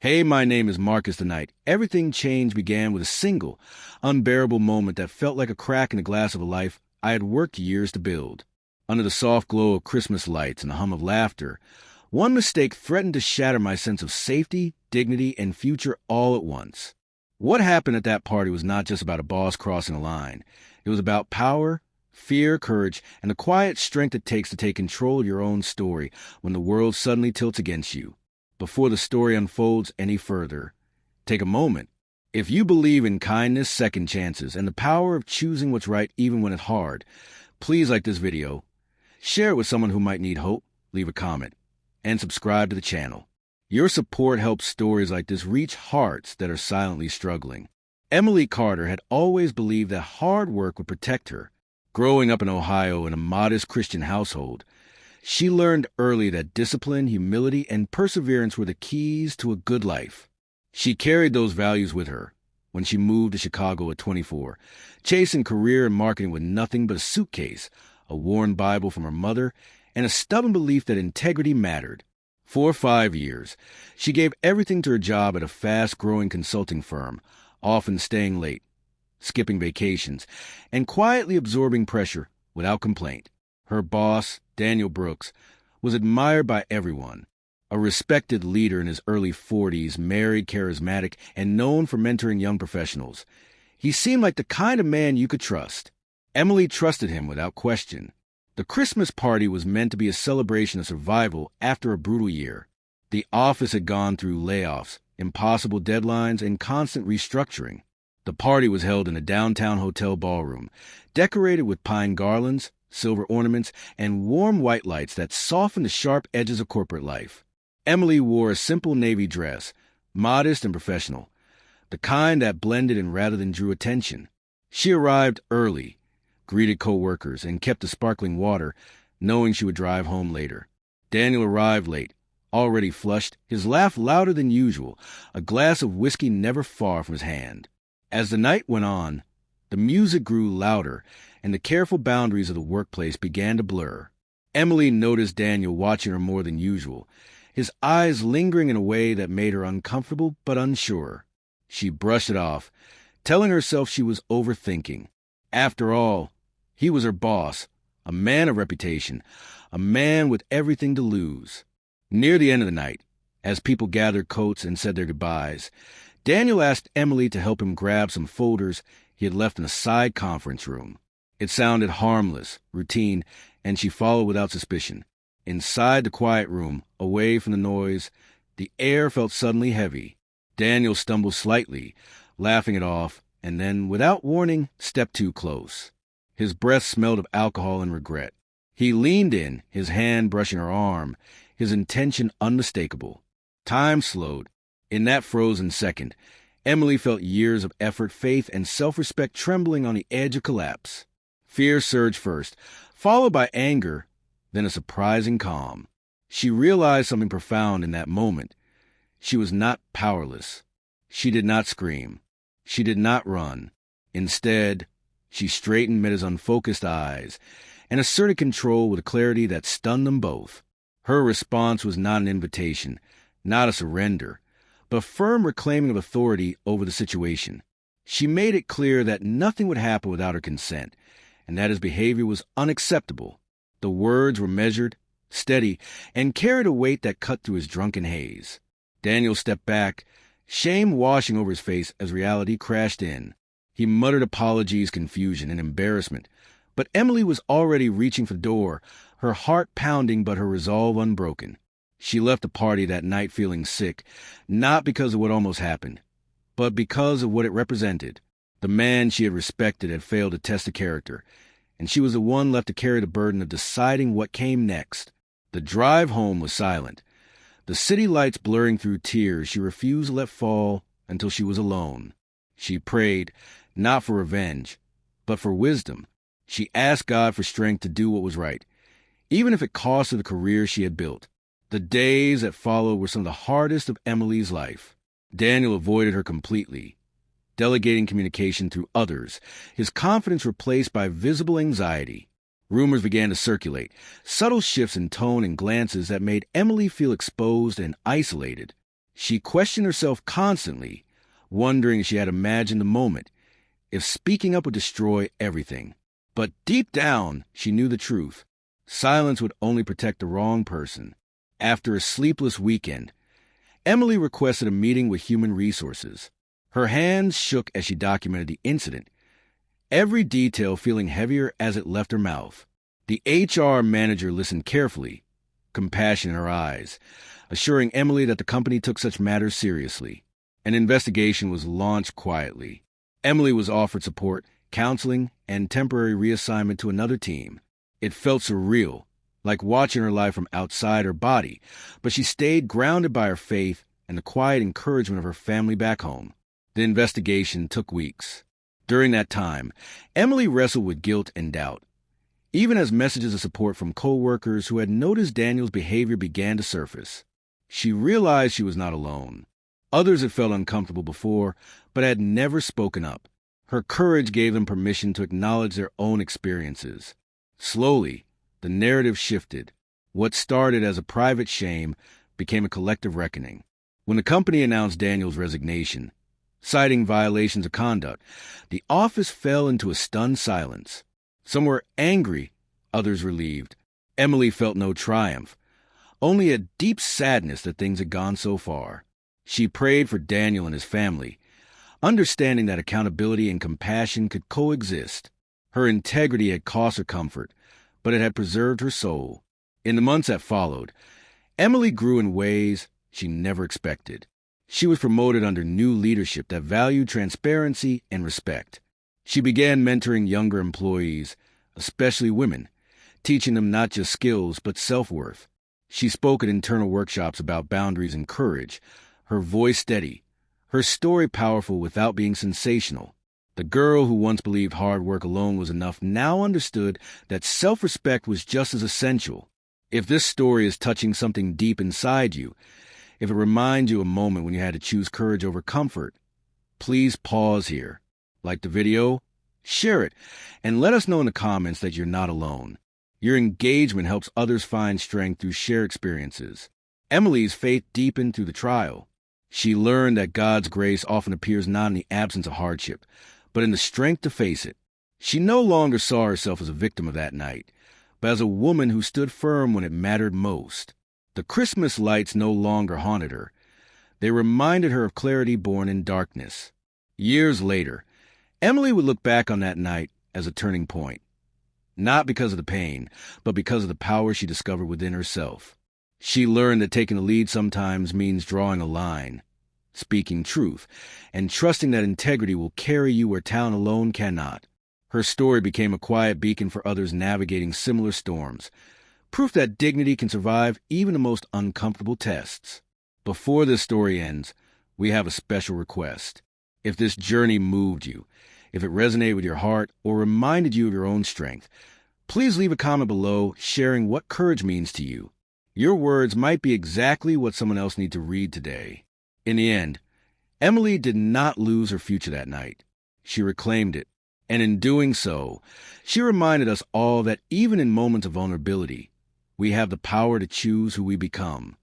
Hey, my name is Marcus tonight. Everything change began with a single, unbearable moment that felt like a crack in the glass of a life I had worked years to build. Under the soft glow of Christmas lights and a hum of laughter, one mistake threatened to shatter my sense of safety, dignity, and future all at once. What happened at that party was not just about a boss crossing a line. It was about power, fear, courage, and the quiet strength it takes to take control of your own story when the world suddenly tilts against you. Before the story unfolds any further, take a moment. If you believe in kindness, second chances, and the power of choosing what's right even when it's hard, please like this video, share it with someone who might need hope, leave a comment, and subscribe to the channel. Your support helps stories like this reach hearts that are silently struggling. Emily Carter had always believed that hard work would protect her. Growing up in Ohio in a modest Christian household, she learned early that discipline, humility, and perseverance were the keys to a good life. She carried those values with her when she moved to Chicago at 24, chasing career in marketing with nothing but a suitcase, a worn Bible from her mother, and a stubborn belief that integrity mattered. For 5 years, she gave everything to her job at a fast-growing consulting firm, often staying late, skipping vacations, and quietly absorbing pressure without complaint. Her boss, Daniel Brooks, was admired by everyone. A respected leader in his early 40s, married, charismatic, and known for mentoring young professionals. He seemed like the kind of man you could trust. Emily trusted him without question. The Christmas party was meant to be a celebration of survival after a brutal year. The office had gone through layoffs, impossible deadlines, and constant restructuring. The party was held in a downtown hotel ballroom, decorated with pine garlands, silver ornaments, and warm white lights that softened the sharp edges of corporate life. Emily wore a simple navy dress, modest and professional, the kind that blended in rather than drew attention. She arrived early, greeted co-workers, and kept the sparkling water, knowing she would drive home later. Daniel arrived late, already flushed, his laugh louder than usual, a glass of whiskey never far from his hand. As the night went on, the music grew louder, and the careful boundaries of the workplace began to blur. Emily noticed Daniel watching her more than usual, his eyes lingering in a way that made her uncomfortable but unsure. She brushed it off, telling herself she was overthinking. After all, he was her boss, a man of reputation, a man with everything to lose. Near the end of the night, as people gathered coats and said their goodbyes, Daniel asked Emily to help him grab some folders he had left in a side conference room. It sounded harmless, routine, and she followed without suspicion. Inside the quiet room, away from the noise, the air felt suddenly heavy. Daniel stumbled slightly, laughing it off, and then, without warning, stepped too close. His breath smelled of alcohol and regret. He leaned in, his hand brushing her arm, his intention unmistakable. Time slowed. In that frozen second, Emily felt years of effort, faith, and self-respect trembling on the edge of collapse. Fear surged first, followed by anger, then a surprising calm. She realized something profound in that moment. She was not powerless. She did not scream. She did not run. Instead, she straightened, met his unfocused eyes, and asserted control with a clarity that stunned them both. Her response was not an invitation, not a surrender, but a firm reclaiming of authority over the situation. She made it clear that nothing would happen without her consent, and that his behavior was unacceptable. The words were measured, steady, and carried a weight that cut through his drunken haze. Daniel stepped back, shame washing over his face as reality crashed in. He muttered apologies, confusion, and embarrassment, but Emily was already reaching for the door, her heart pounding but her resolve unbroken. She left the party that night feeling sick, not because of what almost happened, but because of what it represented. The man she had respected had failed to test a character, and she was the one left to carry the burden of deciding what came next. The drive home was silent. The city lights blurring through tears she refused to let fall until she was alone. She prayed, not for revenge, but for wisdom. She asked God for strength to do what was right, even if it cost her the career she had built. The days that followed were some of the hardest of Emily's life. Daniel avoided her completely, delegating communication through others, his confidence replaced by visible anxiety. Rumors began to circulate, subtle shifts in tone and glances that made Emily feel exposed and isolated. She questioned herself constantly, wondering if she had imagined the moment, if speaking up would destroy everything. But deep down, she knew the truth. Silence would only protect the wrong person. After a sleepless weekend, Emily requested a meeting with Human Resources. Her hands shook as she documented the incident, every detail feeling heavier as it left her mouth. The HR manager listened carefully, compassion in her eyes, assuring Emily that the company took such matters seriously. An investigation was launched quietly. Emily was offered support, counseling, and temporary reassignment to another team. It felt surreal, like watching her life from outside her body, but she stayed grounded by her faith and the quiet encouragement of her family back home. The investigation took weeks. During that time, Emily wrestled with guilt and doubt. Even as messages of support from co-workers who had noticed Daniel's behavior began to surface, she realized she was not alone. Others had felt uncomfortable before, but had never spoken up. Her courage gave them permission to acknowledge their own experiences. Slowly, the narrative shifted. What started as a private shame became a collective reckoning. When the company announced Daniel's resignation, citing violations of conduct, the office fell into a stunned silence. Some were angry, others relieved. Emily felt no triumph, only a deep sadness that things had gone so far. She prayed for Daniel and his family, understanding that accountability and compassion could coexist. Her integrity had cost her comfort, but it had preserved her soul. In the months that followed, Emily grew in ways she never expected. She was promoted under new leadership that valued transparency and respect. She began mentoring younger employees, especially women, teaching them not just skills but self-worth. She spoke at internal workshops about boundaries and courage, her voice steady, her story powerful without being sensational. The girl who once believed hard work alone was enough now understood that self-respect was just as essential. If this story is touching something deep inside you, if it reminds you of a moment when you had to choose courage over comfort, please pause here. Like the video, share it, and let us know in the comments that you're not alone. Your engagement helps others find strength through shared experiences. Emily's faith deepened through the trial. She learned that God's grace often appears not in the absence of hardship, but in the strength to face it. She no longer saw herself as a victim of that night, but as a woman who stood firm when it mattered most. The Christmas lights no longer haunted her. They reminded her of clarity born in darkness. Years later, Emily would look back on that night as a turning point. Not because of the pain, but because of the power she discovered within herself. She learned that taking the lead sometimes means drawing a line, speaking truth, and trusting that integrity will carry you where talent alone cannot. Her story became a quiet beacon for others navigating similar storms, proof that dignity can survive even the most uncomfortable tests. Before this story ends, we have a special request. If this journey moved you, if it resonated with your heart or reminded you of your own strength, please leave a comment below sharing what courage means to you. Your words might be exactly what someone else needs to read today. In the end, Emily did not lose her future that night. She reclaimed it, and in doing so, she reminded us all that even in moments of vulnerability, we have the power to choose who we become.